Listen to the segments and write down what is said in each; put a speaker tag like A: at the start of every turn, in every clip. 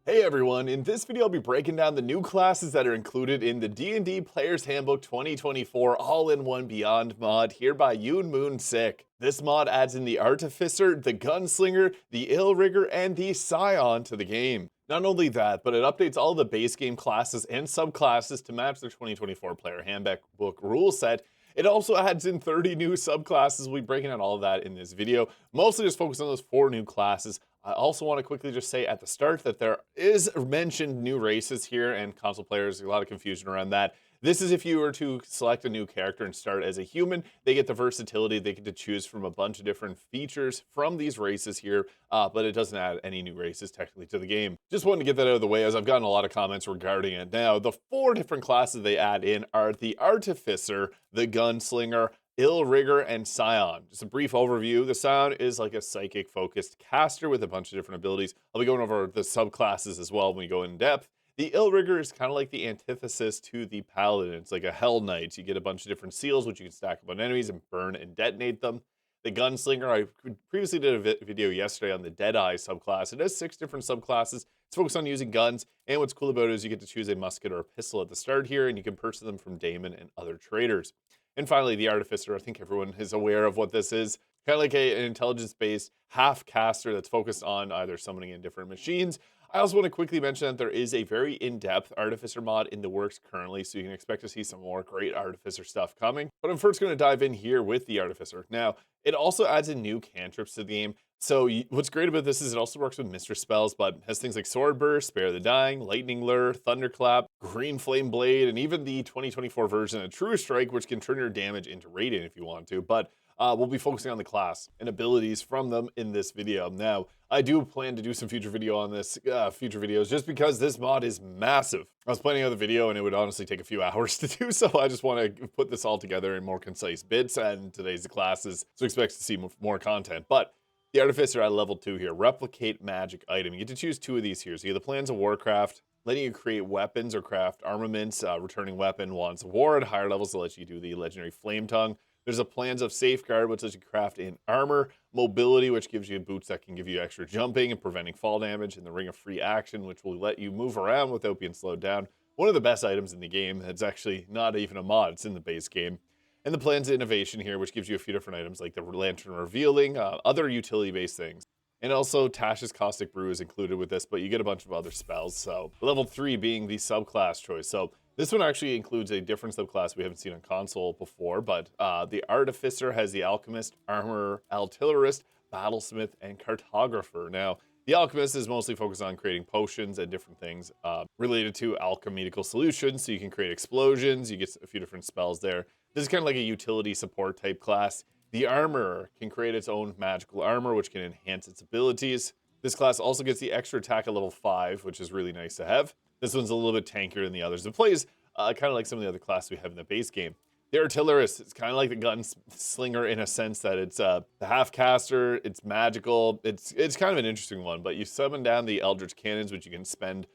A: Hey everyone, in this video I'll be breaking down the new classes that are included in the D&D Player's Handbook 2024 All-in-One Beyond mod here by Yoonmoonsik. This mod adds in the Artificer, the Gunslinger, the Illrigger, and the Psion to the game. Not only that, but it updates all the base game classes and subclasses to match the 2024 Player Handbook rule set. It also adds in 30 new subclasses. We'll be breaking out all of that in this video. Mostly just focus on those 4 new classes. I also want to quickly just say at the start that there is mentioned new races here, and console players, a lot of confusion around that. This is if you were to select a new character and start as a human, they get the versatility, they get to choose from a bunch of different features from these races here, but it doesn't add any new races technically to the game. Just wanted to get that out of the way as I've gotten a lot of comments regarding it. Now, the 4 different classes they add in are the Artificer, the Gunslinger, Illrigger, and Psion. Just a brief overview. The Psion is like a psychic-focused caster with a bunch of different abilities. I'll be going over the subclasses as well when we go in depth. The Illrigger is kind of like the antithesis to the Paladin. It's like a Hell Knight. You get a bunch of different seals, which you can stack up on enemies and burn and detonate them. The Gunslinger, I previously did a video yesterday on the Deadeye subclass. It has 6 different subclasses. It's focused on using guns, and what's cool about it is you get to choose a musket or a pistol at the start here, and you can purchase them from Damon and other traders. And finally, the Artificer. I think everyone is aware of what this is. Kind of like an intelligence-based half-caster that's focused on either summoning in different machines. I also want to quickly mention that there is a very in-depth Artificer mod in the works currently, so you can expect to see some more great Artificer stuff coming. But I'm first going to dive in here with the Artificer. Now, it also adds in new cantrips to the game. So what's great about this is it also works with Mistress spells, but has things like Sword Burst, Spare the Dying, Lightning Lure, Thunderclap, Green Flame Blade, and even the 2024 version of True Strike, which can turn your damage into Radiant if you want to. But we'll be focusing on the class and abilities from them in this video. Now, I do plan to do some future videos just because this mod is massive. I was planning out the video and it would honestly take a few hours to do, so I just want to put this all together in more concise bits, and today's the classes, so expect to see more content. But the Artificer at level 2 here, replicate magic item. You get to choose 2 of these here. So you have the Plans of Warcraft, letting you create weapons or craft armaments, returning weapon, Wands of War at higher levels to let you do the legendary Flame Tongue. There's a Plans of Safeguard, which lets you craft in armor, mobility, which gives you boots that can give you extra jumping and preventing fall damage, and the Ring of Free Action, which will let you move around without being slowed down. One of the best items in the game. It's actually not even a mod, it's in the base game. And the Plans of Innovation here, which gives you a few different items like the Lantern Revealing, other utility-based things. And also Tash's Caustic Brew is included with this, but you get a bunch of other spells. So level 3 being the subclass choice. So this one actually includes a different subclass we haven't seen on console before, but the Artificer has the Alchemist, Armorer, Artillerist, Battlesmith, and Cartographer. Now, the Alchemist is mostly focused on creating potions and different things related to alchemical solutions. So you can create explosions, you get a few different spells there. This is kind of like a utility support type class. The Armorer can create its own magical armor, which can enhance its abilities. This class also gets the extra attack at level 5, which is really nice to have. This one's a little bit tankier than the others. It plays kind of like some of the other classes we have in the base game. The Artillerist is kind of like the Gunslinger in a sense that it's the half-caster, it's magical, it's kind of an interesting one, but you summon down the Eldritch Cannons, which you can spend,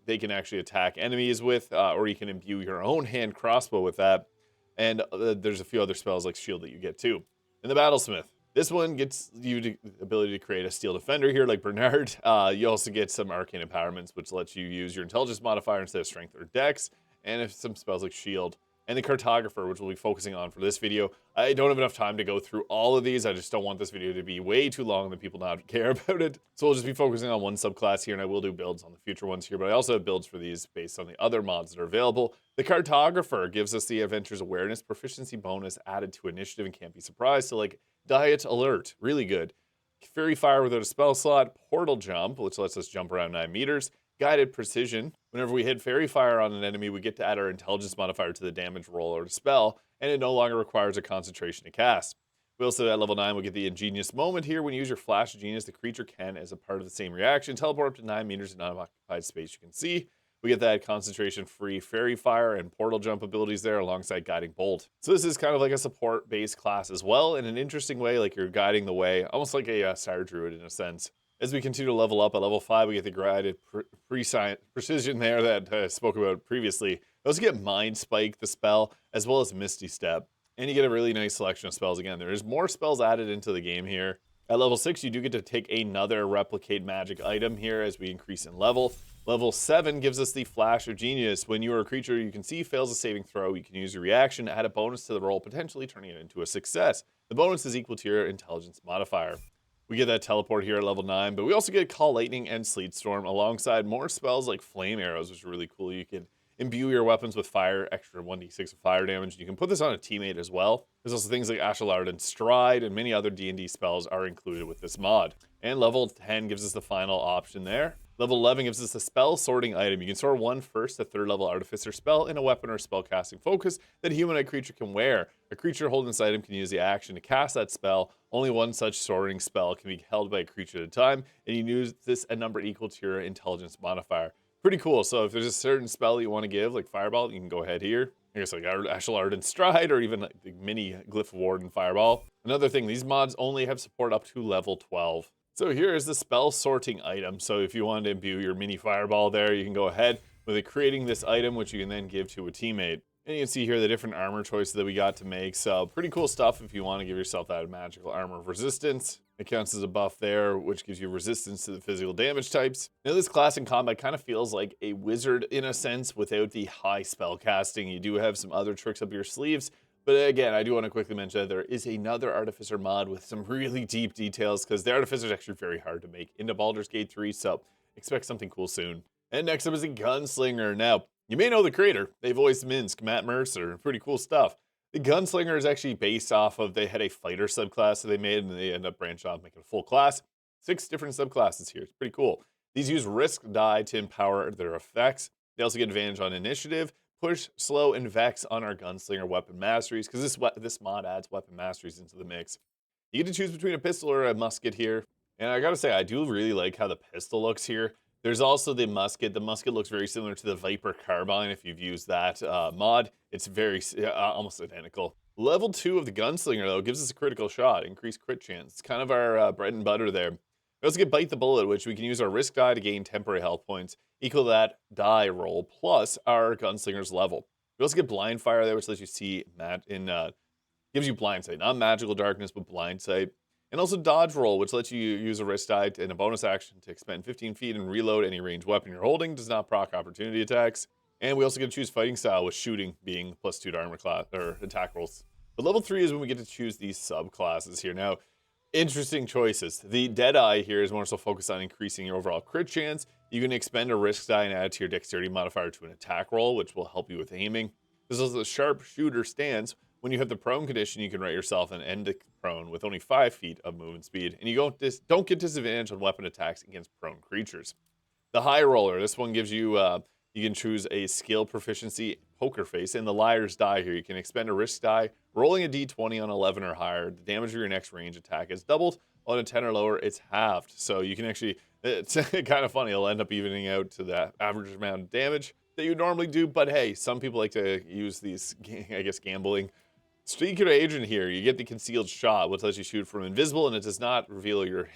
A: they can actually attack enemies with, or you can imbue your own hand crossbow with that. And there's a few other spells like Shield that you get too. And the Battlesmith. This one gets you the ability to create a Steel Defender here like Bernard. You also get some Arcane Empowerments, which lets you use your Intelligence modifier instead of Strength or Dex. And some spells like Shield. And the Cartographer, which we'll be focusing on for this video. I don't have enough time to go through all of these. I just don't want this video to be way too long that people not care about it. So we'll just be focusing on one subclass here, and I will do builds on the future ones here, but I also have builds for these based on the other mods that are available. The Cartographer gives us the Adventure's Awareness proficiency bonus added to Initiative and Can't Be Surprised. So like Diet Alert, really good. Fairy Fire without a spell slot, Portal Jump, which lets us jump around 9 meters. Guided Precision. Whenever we hit Fairy Fire on an enemy, we get to add our Intelligence modifier to the damage roll or the spell, and it no longer requires a concentration to cast. We also, at level 9, we get the Ingenious Moment here. When you use your Flash Genius, the creature can, as a part of the same reaction, teleport up to 9 meters in unoccupied space you can see. We get that concentration-free Fairy Fire and Portal Jump abilities there alongside Guiding Bolt. So this is kind of like a support-based class as well, in an interesting way, like you're guiding the way, almost like a Sire Druid in a sense. As we continue to level up at level 5, we get the Guided Precision there that I spoke about previously. We also get Mind Spike, the spell, as well as Misty Step. And you get a really nice selection of spells again. There's more spells added into the game here. At level 6, you do get to take another replicate magic item here as we increase in level. Level 7 gives us the Flash of Genius. When you are a creature you can see fails a saving throw, you can use your reaction to add a bonus to the roll, potentially turning it into a success. The bonus is equal to your intelligence modifier. We get that teleport here at level 9, but we also get Call Lightning and Sleet Storm alongside more spells like Flame Arrows, which is really cool. You can imbue your weapons with fire, extra 1d6 of fire damage. You can put this on a teammate as well. There's also things like Ashlar and Stride, and many other D&D spells are included with this mod. And level 10 gives us the final option there. Level 11 gives us a spell sorting item. You can sort one first to third level Artificer spell in a weapon or spell casting focus that a humanoid creature can wear. A creature holding this item can use the action to cast that spell. Only one such sorting spell can be held by a creature at a time, and you can use this a number equal to your intelligence modifier. Pretty cool. So if there's a certain spell you want to give, like Fireball, you can go ahead here. I guess like Ashlar and Stride, or even like the mini Glyph Ward and Fireball. Another thing, these mods only have support up to level 12. So here is the spell sorting item. So if you want to imbue your mini Fireball there, you can go ahead with it creating this item, which you can then give to a teammate. And you can see here the different armor choices that we got to make. So pretty cool stuff if you want to give yourself that magical armor of resistance. It counts as a buff there, which gives you resistance to the physical damage types. Now this class in combat kind of feels like a wizard in a sense without the high spell casting. You do have some other tricks up your sleeves. But again, I do want to quickly mention that there is another Artificer mod with some really deep details, because the Artificer is actually very hard to make into Baldur's Gate 3, so expect something cool soon. And next up is a Gunslinger. Now, you may know the creator. They voiced Minsk, Matt Mercer. Pretty cool stuff. The Gunslinger is actually based off of, they had a fighter subclass that they made, and they ended up branching off making a full class. 6 different subclasses here. It's pretty cool. These use risk die to empower their effects. They also get advantage on initiative, push, slow, and vex on our Gunslinger weapon masteries, because this mod adds weapon masteries into the mix. You get to choose between a pistol or a musket here. And I gotta say, I do really like how the pistol looks here. There's also the musket. The musket looks very similar to the Viper carbine. If you've used that mod, it's very almost identical. Level 2 of the Gunslinger, though, gives us a critical shot, increased crit chance. It's kind of our bread and butter there. We also get Bite the Bullet, which we can use our risk die to gain temporary health points, equal to that die roll, plus our Gunslinger's level. We also get Blind Fire there, which lets you see gives you blind sight. Not magical darkness, but blind sight. And also Dodge Roll, which lets you use a risk die and a bonus action to expend 15 feet and reload any ranged weapon you're holding. Does not proc opportunity attacks. And we also get to choose Fighting Style, with shooting being +2 to armor class or attack rolls. But level 3 is when we get to choose these subclasses here. Now, interesting choices. The Deadeye here is more so focused on increasing your overall crit chance. You can expend a risk die and add to your dexterity modifier to an attack roll, which will help you with aiming. There's also the Sharpshooter stance. When you have the prone condition, you can write yourself an end prone with only 5 feet of movement speed, and you don't get disadvantage on weapon attacks against prone creatures. The High Roller, this one gives you, you can choose a skill proficiency poker face, and the Liar's Die here. You can expend a risk die, rolling a d20 on 11 or higher. The damage of your next range attack is doubled. On a 10 or lower, it's halved. So you can actually, it's kind of funny, it'll end up evening out to the average amount of damage that you normally do, but hey, some people like to use these, I guess, gambling. Secret Agent here, you get the Concealed Shot, which lets you shoot from invisible, and it does not reveal your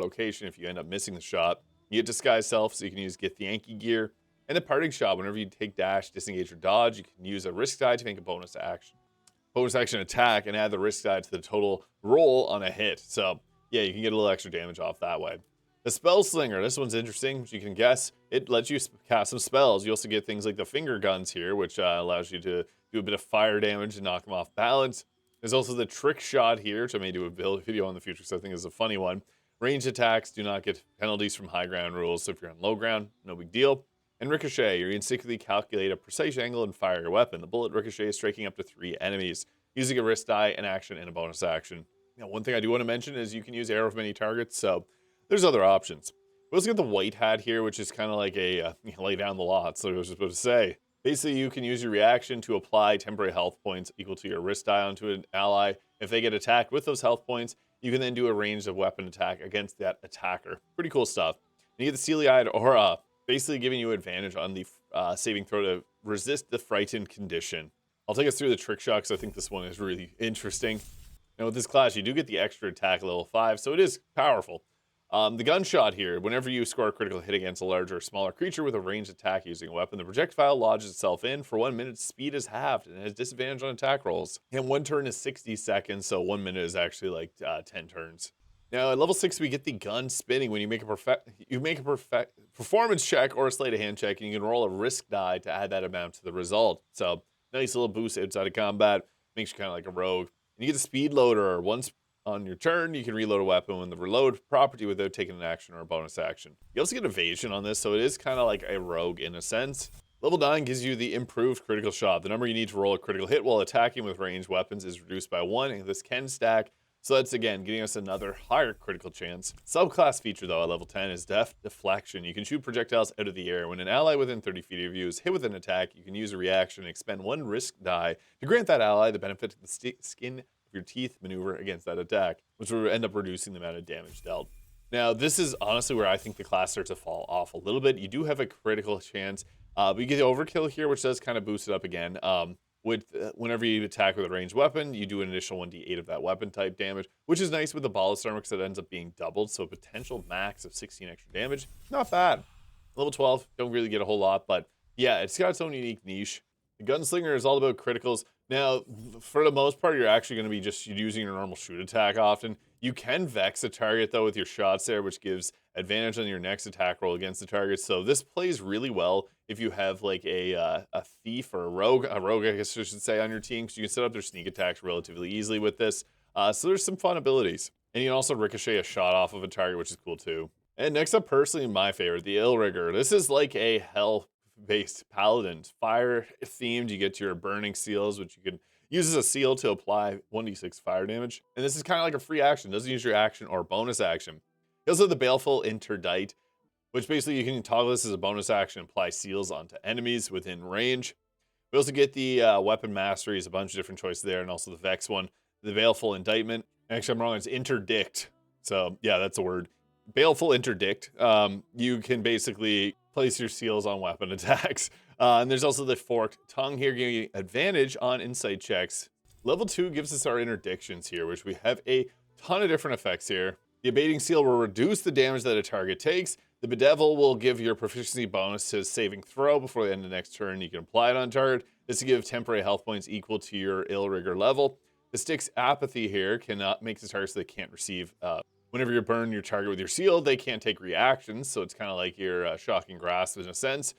A: location if you end up missing the shot. You get Disguise Self, so you can use Githyanki gear. And the Parting Shot, whenever you take dash, disengage, or dodge, you can use a risk die to make a bonus action attack, and add the risk die to the total roll on a hit. So yeah, you can get a little extra damage off that way. The Spell Slinger, this one's interesting, which you can guess. It lets you cast some spells. You also get things like the Finger Guns here, which allows you to do a bit of fire damage and knock them off balance. There's also the Trick Shot here, which I may do a video on the future, because I think is a funny one. Ranged attacks do not get penalties from high ground rules, so if you're on low ground, no big deal. And Ricochet, you instinctively calculate a precise angle and fire your weapon. The bullet ricochets, striking up to 3 enemies, using a risk die, an action, and a bonus action. Now, one thing I do want to mention is you can use arrow of many targets, so there's other options. We also get the White Hat here, which is kind of like a lay down the law. That's what I was just about to say. Basically, you can use your reaction to apply temporary health points equal to your risk die onto an ally. If they get attacked with those health points, you can then do a ranged weapon attack against that attacker. Pretty cool stuff. And you get the Steely-Eyed Aura, basically giving you advantage on the saving throw to resist the frightened condition. I'll take us through the Trick Shot, because I think this one is really interesting. Now, with this class, you do get the extra attack level 5, so it is powerful. The Gunshot here, whenever you score a critical hit against a larger or smaller creature with a ranged attack using a weapon, the projectile lodges itself in. For 1 minute, speed is halved and has disadvantage on attack rolls. And 1 turn is 60 seconds, so 1 minute is actually like 10 turns. Now at level 6, we get the gun spinning when you make a performance check or a sleight of hand check, and you can roll a risk die to add that amount to the result. So nice little boost outside of combat, makes you kind of like a rogue. And you get the speed loader. Once on your turn, you can reload a weapon with the reload property without taking an action or a bonus action. You also get evasion on this, so it is kind of like a rogue in a sense. Level 9 gives you the improved critical shot. The number you need to roll a critical hit while attacking with ranged weapons is reduced by 1, and this can stack. So that's, again, getting us another higher critical chance. Subclass feature, though, at level 10 is deflection. You can shoot projectiles out of the air. When an ally within 30 feet of you is hit with an attack, you can use a reaction and expend 1 risk die to grant that ally the benefit of the skin of your teeth maneuver against that attack, which will end up reducing the amount of damage dealt. Now, this is honestly where I think the class starts to fall off a little bit. You do have a critical chance, but you get the overkill here, which does kind of boost it up again. Whenever you attack with a ranged weapon, you do an additional 1d8 of that weapon type damage, which is nice with the Baldur armor because it ends up being doubled, so a potential max of 16 extra damage. Not bad. Level 12, don't really get a whole lot, but yeah, it's got its own unique niche. The Gunslinger is all about criticals. Now, for the most part, you're actually going to be just using your normal shoot attack often. You can vex a target, though, with your shots there, which gives advantage on your next attack roll against the target. So this plays really well if you have like a thief or a rogue, I guess I should say, on your team, because you can set up their sneak attacks relatively easily with this. So there's some fun abilities. And you can also ricochet a shot off of a target, which is cool too. And next up, personally, my favorite, the Illrigger. This is like a hell-based paladin. Fire-themed. You get your burning seals, which you can use as a seal to apply 1d6 fire damage. And this is kind of like a free action. Doesn't use your action or bonus action. You also have the Baleful Interdict, which basically you can toggle this as a bonus action and apply seals onto enemies within range. We also get the Weapon Masteries, a bunch of different choices there, and also the Vex one. The Baleful Indictment. Actually, I'm wrong, it's Interdict. So, yeah, that's a word. Baleful Interdict. You can basically place your seals on weapon attacks. And there's also the Forked Tongue here, giving you advantage on insight checks. Level 2 gives us our interdictions here, which we have a ton of different effects here. The Abating Seal will reduce the damage that a target takes. The Bedevil will give your proficiency bonus to saving throw before the end of the next turn. You can apply it on target. This will give temporary health points equal to your Illrigger level. The Stick's Apathy here cannot make the target so they can't receive. Whenever you burn your target with your seal, they can't take reactions. So it's kind of like your Shocking Grasp in a sense.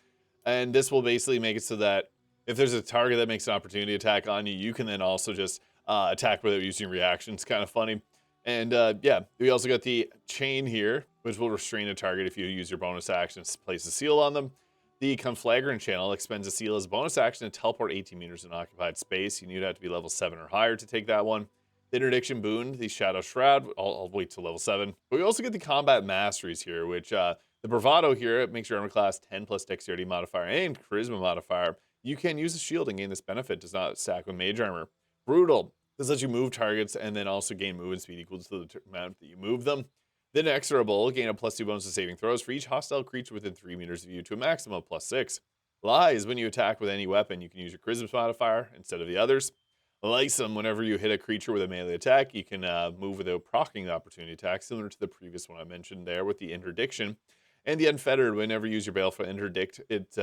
A: And this will basically make it so that if there's a target that makes an opportunity attack on you, you can then also just attack without using reactions. Kind of funny. And yeah, we also got the Chain here, which will restrain a target if you use your bonus action to place a seal on them. The Conflagrant Channel expends a seal as a bonus action to teleport 18 meters in occupied space. You need to have to be level 7 or higher to take that one. The Interdiction Boon, the Shadow Shroud, I'll wait till level 7. But we also get the Combat Masteries here, which the Bravado here, it makes your armor class 10 plus Dexterity modifier and Charisma modifier. You can use a shield and gain this benefit. Does not stack with Mage Armor. Brutal. This lets you move targets and then also gain movement speed equal to the amount that you move them. The Inexorable, gain a +2 bonus to saving throws for each hostile creature within 3 meters of you to a maximum of +6. Lies, when you attack with any weapon, you can use your Charisma modifier instead of the others. Lysum, whenever you hit a creature with a melee attack, you can move without proccing the opportunity attack, similar to the previous one I mentioned there with the Interdiction. And the Unfettered, whenever you use your Baleful Interdict, its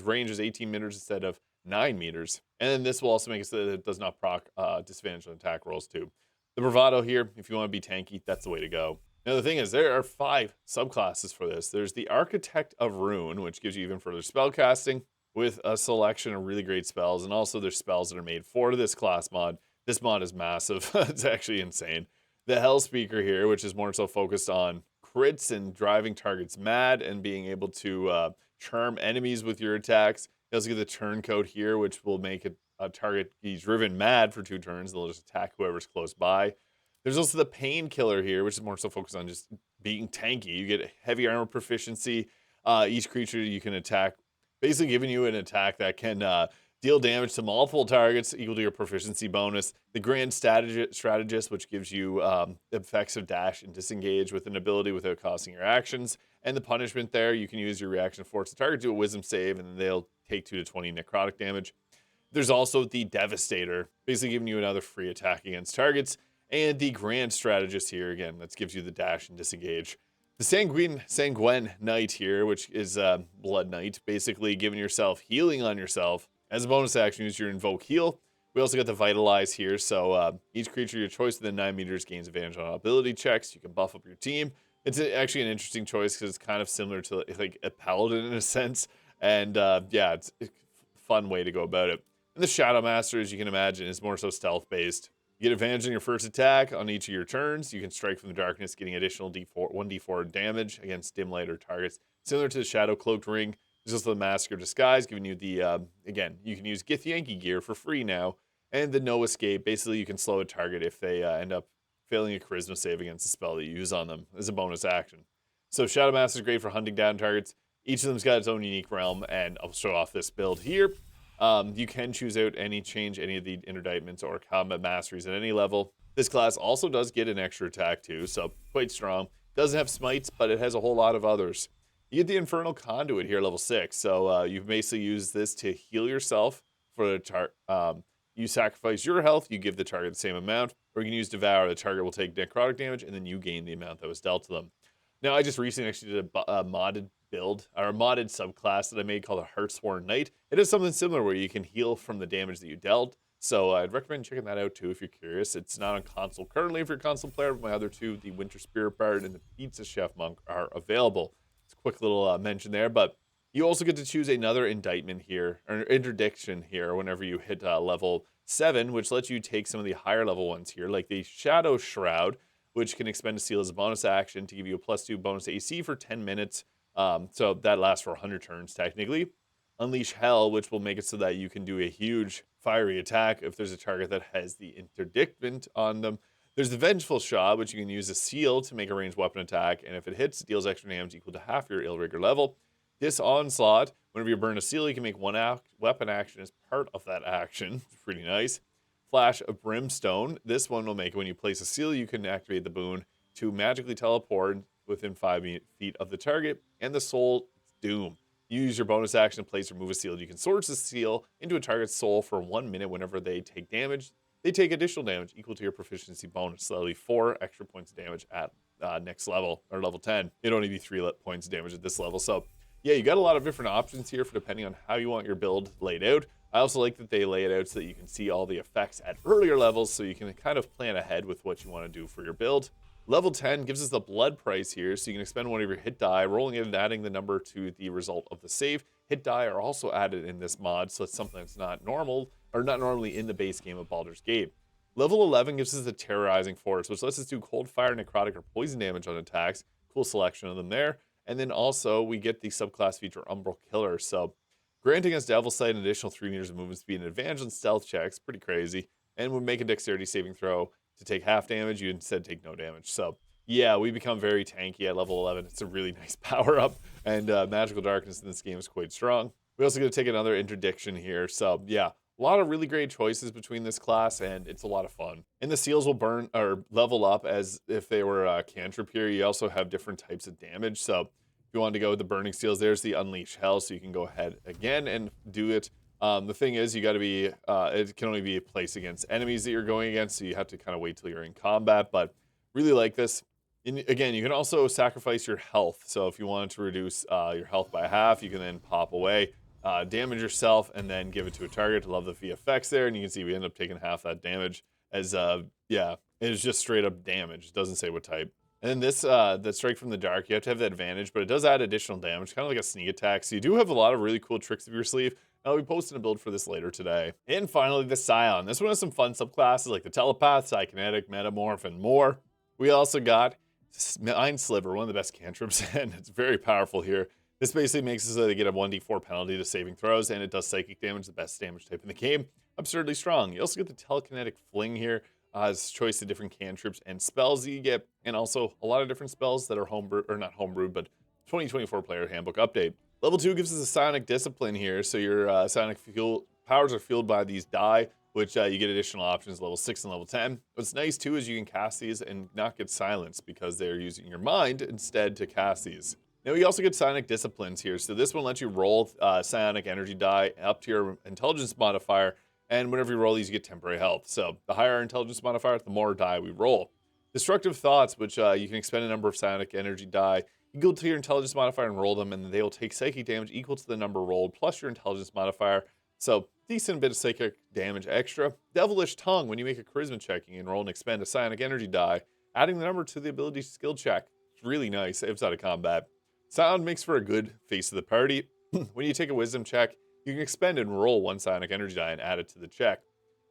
A: range is 18 meters instead of 9 meters. And then this will also make it so that it does not proc disadvantage on attack rolls too. The Bravado here, if you want to be tanky, that's the way to go. Now the thing is, there are 5 subclasses for this. There's the Architect of Rune, which gives you even further spellcasting with a selection of really great spells, and also there's spells that are made for this class mod. This mod is massive. It's actually insane. The Hellspeaker here, which is more so focused on crits and driving targets mad and being able to charm enemies with your attacks. You also get the Turncoat here, which will make a target be driven mad for 2 turns. They'll just attack whoever's close by. There's also the Painkiller here, which is more so focused on just being tanky. You get heavy armor proficiency. Each creature you can attack, basically giving you an attack that can deal damage to multiple targets equal to your proficiency bonus. The Grand Strategist, which gives you effects of dash and disengage with an ability without costing your actions. And the Punishment there, you can use your reaction to force the target to do a wisdom save, and then they'll take 2 to 20 necrotic damage. There's also the Devastator, basically giving you another free attack against targets. And the Grand Strategist here, again, that gives you the dash and disengage. The Sanguine Knight here, which is Blood Knight, basically giving yourself healing on yourself. As a bonus action, use your Invoke Heal. We also got the Vitalize here, so each creature your choice within 9 meters gains advantage on ability checks. You can buff up your team. It's actually an interesting choice because it's kind of similar to like a Paladin in a sense, and yeah, it's a fun way to go about it. And the Shadow Master, as you can imagine, is more so stealth-based. You get advantage on your first attack on each of your turns. You can strike from the darkness, getting additional 1d4 damage against dim light or targets. Similar to the Shadow Cloaked Ring, there's also the Mask of Disguise, giving you the, again, you can use Githyanki gear for free now. And the No Escape, basically you can slow a target if they end up failing a charisma save against the spell that you use on them as a bonus action. So Shadow Master is great for hunting down targets. Each of them's got its own unique realm, and I'll show off this build here. You can choose out change any of the interdictments or combat masteries at any level. This class also does get an extra attack too, so quite strong. Doesn't have smites, but it has a whole lot of others. You get the Infernal Conduit here, level 6. So you basically use this to heal yourself for the you sacrifice your health, you give the target the same amount, or you can use Devour. The target will take necrotic damage, and then you gain the amount that was dealt to them. Now, I just recently actually did a modded build, or a modded subclass that I made called a Heartsworn Knight. It is something similar where you can heal from the damage that you dealt, so I'd recommend checking that out too if you're curious. It's not on console currently if you're a console player, but my other two, the Winter Spirit Bard and the Pizza Chef Monk, are available. It's a quick little mention there, but you also get to choose another indictment here, or interdiction here, whenever you hit level 7, which lets you take some of the higher level ones here, like the Shadow Shroud, which can expend a seal as a bonus action to give you a +2 bonus AC for 10 minutes. So that lasts for 100 turns, technically. Unleash Hell, which will make it so that you can do a huge fiery attack if there's a target that has the interdictment on them. There's the Vengeful Shot, which you can use a seal to make a ranged weapon attack, and if it hits, it deals extra damage equal to half your Illrigger level. This Onslaught, whenever you burn a seal, you can make one weapon action as part of that action. It's pretty nice. Flash of Brimstone. This one will make it when you place a seal, you can activate the boon to magically teleport within 5 feet of the target, and the Soul Doom. You use your bonus action to place or move a seal. You can source the seal into a target's soul for 1 minute whenever they take damage. They take additional damage equal to your proficiency bonus. So that'll be 4 extra points of damage at next level, or level 10. It'll only be 3 points of damage at this level. So yeah, you got a lot of different options here for depending on how you want your build laid out. I also like that they lay it out so that you can see all the effects at earlier levels, so you can kind of plan ahead with what you want to do for your build. Level 10 gives us the blood price here, so you can expend one of your hit die, rolling it and adding the number to the result of the save. Hit die are also added in this mod, so it's something that's not normal, or not normally in the base game of Baldur's Gate. Level 11 gives us the Terrorizing Force, which lets us do cold fire, necrotic, or poison damage on attacks. Cool selection of them there. And then also, we get the subclass feature Umbral Killer. So, granting us Devil Sight an additional 3 meters of movement speed and advantage on stealth checks. Pretty crazy. And would make a dexterity saving throw to take half damage. You instead take no damage. So, yeah, we become very tanky at level 11. It's a really nice power-up. And Magical Darkness in this game is quite strong. We also get to take another interdiction here. So, yeah, a lot of really great choices between this class, and it's a lot of fun. And the seals will burn or level up as if they were a cantrip here. You also have different types of damage. So if you want to go with the burning seals, there's the Unleash Hell, so you can go ahead again and do it. The thing is, you got to be, it can only be placed against enemies that you're going against, so you have to kind of wait till you're in combat, but really like this. Again, you can also sacrifice your health. So if you wanted to reduce your health by half, you can then pop away, damage yourself, and then give it to a target. Love the VFX there, and you can see we end up taking half that damage as, yeah, it is just straight up damage. It doesn't say what type. And then this, the Strike from the Dark, you have to have that advantage, but it does add additional damage, kind of like a sneak attack. So you do have a lot of really cool tricks up your sleeve. I'll be posting a build for this later today. And finally, the Scion. This one has some fun subclasses like the Telepath, Psykinetic, Metamorph, and more. We also got Mind Sliver, one of the best cantrips, and it's very powerful here. This basically makes it so they get a 1d4 penalty to saving throws, and it does psychic damage, the best damage type in the game. Absurdly strong. You also get the Telekinetic Fling here. As choice of different cantrips and spells that you get, and also a lot of different spells that are homebrewed, or not homebrewed, but 2024 player handbook update. Level 2 gives us a Psionic Discipline here, so your Psionic powers are fueled by these die, which you get additional options level 6 and level 10. What's nice too is you can cast these and not get silenced because they're using your mind instead to cast these. Now you also get Psionic Disciplines here, so this one lets you roll Psionic Energy die up to your Intelligence modifier, and whenever you roll these, you get temporary health. So the higher our intelligence modifier, the more die we roll. Destructive Thoughts, which you can expend a number of psionic energy die. You go to your intelligence modifier and roll them, and they will take psychic damage equal to the number rolled plus your intelligence modifier. So decent bit of psychic damage extra. Devilish Tongue, when you make a charisma check, you can roll and expend a psionic energy die, adding the number to the ability skill check. It's really nice outside of combat. Sound makes for a good face of the party. When you take a wisdom check, you can expend and roll one psionic energy die and add it to the check.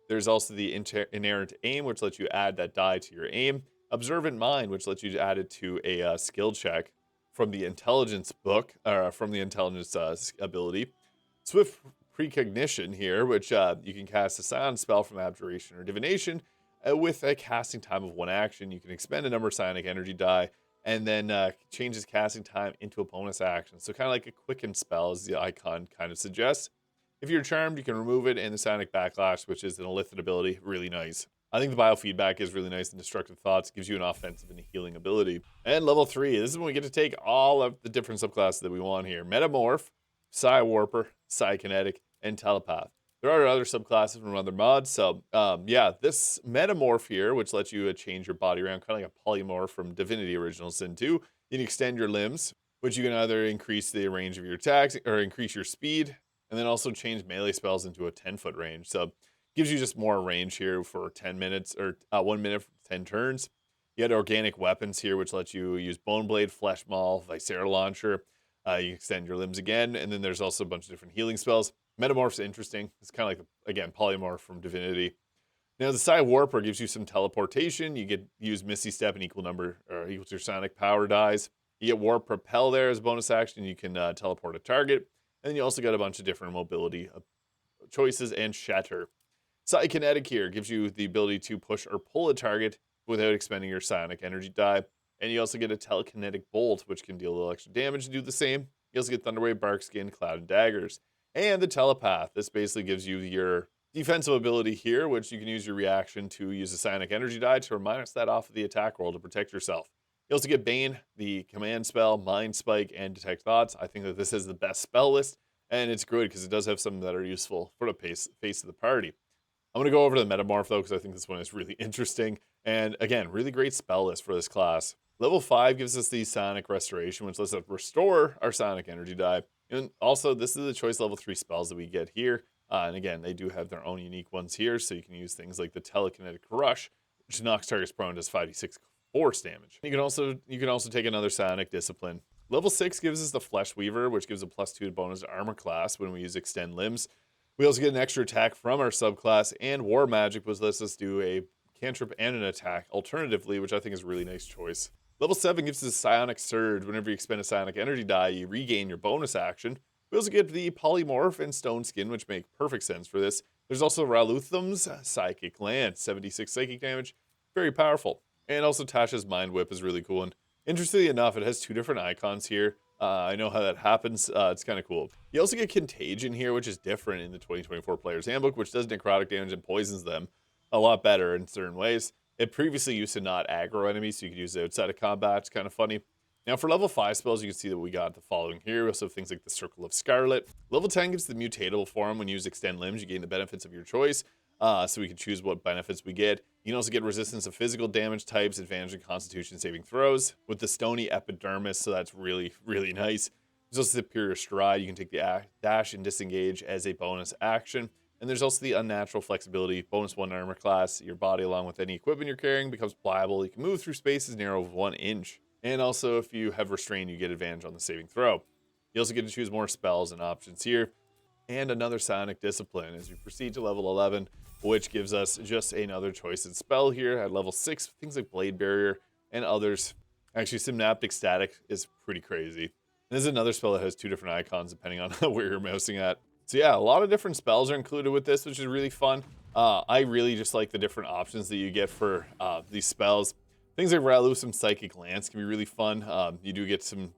A: There's also the inerrant aim, which lets you add that die to your aim. Observant Mind, which lets you add it to a skill check from the intelligence book, or from the intelligence ability. Swift Precognition here, which you can cast a silent spell from abjuration or divination with a casting time of 1 action. You can expend a number of psionic energy die and then changes casting time into a bonus action. So kind of like a quicken spell, as the icon kind of suggests. If you're charmed, you can remove it, and the Psionic Backlash, which is an illithid ability, really nice. I think the biofeedback is really nice, and Destructive Thoughts gives you an offensive and a healing ability. And level 3, this is when we get to take all of the different subclasses that we want here. Metamorph, Psy-Warper, Psykinetic, and Telepath. There are other subclasses from other mods, so yeah, this Metamorph here, which lets you change your body around, kind of like a polymorph from Divinity Original Sin 2. You can extend your limbs, which you can either increase the range of your attacks or increase your speed, and then also change melee spells into a 10-foot range. So gives you just more range here for 10 minutes, or 1 minute for 10 turns. You had Organic Weapons here, which lets you use Bone Blade, Flesh Maul, Viscera Launcher. You extend your limbs again, and then there's also a bunch of different healing spells. Metamorph's interesting. It's kind of like, again, polymorph from Divinity. Now, the Psy Warper gives you some teleportation. You get use Misty Step in equal to your Sonic Power dies. You get Warp Propel there as a bonus action. You can teleport a target. And then you also got a bunch of different mobility choices and Shatter. Psykinetic here gives you the ability to push or pull a target without expending your psionic energy die. And you also get a Telekinetic Bolt, which can deal a little extra damage and do the same. You also get Thunderwave, Barkskin, Cloud, and Daggers. And the Telepath. This basically gives you your defensive ability here, which you can use your reaction to use a psionic energy die to minus that off of the attack roll to protect yourself. You also get Bane, the command spell, Mind Spike, and Detect Thoughts. I think that this is the best spell list, and it's good because it does have some that are useful for the face of the party. I'm going to go over to the Metamorph, though, because I think this one is really interesting. And again, really great spell list for this class. Level 5 gives us the Sonic Restoration, which lets us restore our Sonic Energy die. And also, this is the choice level 3 spells that we get here. And again, they do have their own unique ones here, so you can use things like the Telekinetic Rush, which knocks targets prone, does 5d6 force damage. You can also take another Sonic Discipline. Level 6 gives us the Flesh Weaver, which gives a +2 bonus to armor class when we use Extend Limbs. We also get an extra attack from our subclass, and War Magic, which lets us do a cantrip and an attack alternatively, which I think is a really nice choice. Level 7 gives us a Psionic Surge. Whenever you expend a Psionic Energy die, you regain your bonus action. We also get the Polymorph and Stone Skin, which make perfect sense for this. There's also Ralutham's Psychic Lance, 76 psychic damage, very powerful. And also Tasha's Mind Whip is really cool. And interestingly enough, it has 2 different icons here. I know how that happens. It's kind of cool. You also get Contagion here, which is different in the 2024 Player's Handbook, which does necrotic damage and poisons them a lot better in certain ways. It previously used to not aggro enemies, so you could use it outside of combat. It's kind of funny. Now, for level 5 spells, you can see that we got the following here. We also have things like the Circle of Scarlet. Level 10 gives the mutatable form. When you use Extend Limbs, you gain the benefits of your choice. So we can choose what benefits we get. You can also get resistance to physical damage types, advantage in Constitution saving throws with the Stony Epidermis, so that's really, really nice. There's also Superior Stride. You can take the dash and disengage as a bonus action. And there's also the Unnatural Flexibility, bonus 1 armor class. Your body, along with any equipment you're carrying, becomes pliable. You can move through spaces narrow of 1 inch. And also, if you have Restrain, you get advantage on the saving throw. You also get to choose more spells and options here. And another Psionic Discipline as we proceed to level 11, which gives us just another choice in spell here. At level 6, things like Blade Barrier and others. Actually, Synaptic Static is pretty crazy. And this is another spell that has 2 different icons depending on where you're mousing at. So yeah, a lot of different spells are included with this, which is really fun. I really just like the different options that you get for these spells. Things like Ralutham's Psychic Lance can be really fun. You do get some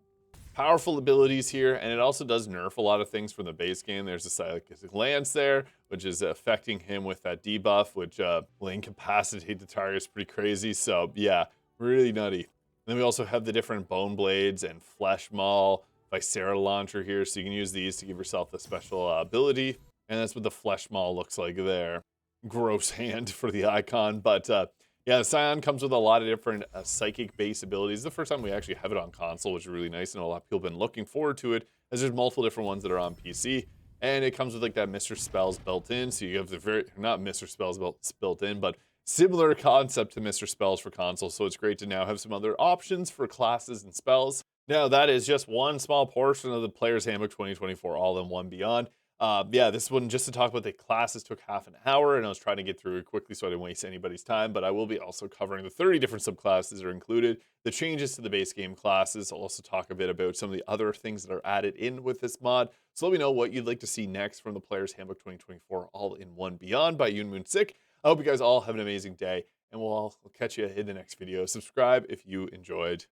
A: powerful abilities here, and it also does nerf a lot of things from the base game. There's a Psychic Lance there, which is affecting him with that debuff, which will incapacitate the target. It's pretty crazy. So yeah, really nutty. Then we also have the different Bone Blades and Flesh Maul, Viscera Launcher here, so you can use these to give yourself the special ability. And that's what the Flesh Maul looks like there. Gross hand for the icon, but yeah, the Psion comes with a lot of different psychic-based abilities. It's the first time we actually have it on console, which is really nice, and a lot of people have been looking forward to it, as there's multiple different ones that are on PC. And it comes with like that Mr. Spells built in. So you have the not Mr. Spells built in, but similar concept to Mr. Spells for console. So it's great to now have some other options for classes and spells. Now, that is just one small portion of the Player's Handbook 2024 All-in-One Beyond. Yeah, this one, just to talk about the classes, took half an hour, and I was trying to get through it quickly so I didn't waste anybody's time, but I will be also covering the 30 different subclasses that are included, the changes to the base game classes. I'll also talk a bit about some of the other things that are added in with this mod. So let me know what you'd like to see next from the Player's Handbook 2024 All-in-One Beyond by Yoonmoonsik. I hope you guys all have an amazing day, and we'll catch you in the next video. Subscribe if you enjoyed.